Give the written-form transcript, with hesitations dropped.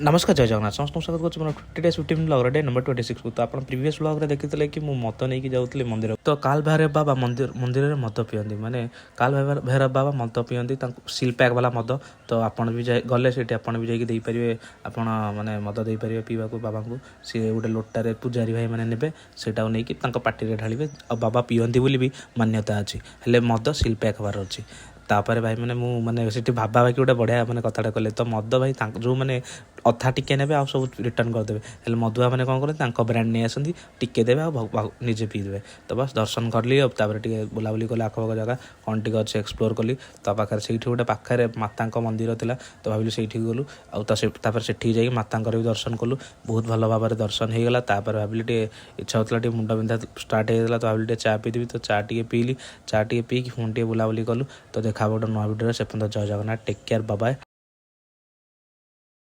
नमस्कार जय जगन्नाथ समस्त स्वागत करुँ मोर 20 डेज 15 ब्लॉग डे नंबर 26 तो आप प्रीवियस ब्लॉग देखते कि मुझे मद नहीं जाऊँगी मंदिर तो काल भैरव बाबा मंदिर में मद पियंती माने काल भैरव बाबा मद पियंती सील पैक वाला मद तो आपड़ भी गले से आपड़ भी जाकि देपारे आपड़ माने मद देपारे पीवा बाबा को सी गोटे लोटारे पूजारी भाई मैंने ने सेटा नहीं पार्टी ढाड़े और बाबा पियंती बोली भी मान्यता अच्छी हेले मद सील पैक हबार अच्छी तापर भाई मैंने से भाबा भाई गोटे बढ़िया मैंने कथाटा कले तो मद भाई जो मैंने अथा टिके ने आ सब रिटर्न करदे हेल्ले मधुआ मैंने कौन करते ब्रांड नहीं आसती टिके देवे निजे पीदेवे तो बस दर्शन करली टे बुलाबुली कले आखपाख जगह कौन टी अच्छे एक्सप्लोर कली तो पाखे से गोटे पाखे माता मंदिर था तो भाविली से गलु आपर से जाकि माता भी दर्शन कलु बहुत भल भाव में दर्शन हो गला भाविली टे इच्छा होता मुंड बिंधा स्टार्ट होगा तो भाविली चा पीदेवी तो चा टे पीली चा टे पीक पुणी टे बुलाबुली कलु तो देखा गोटे नुआ भिडियो से जय जगन्नाथ टेक केयर बाय।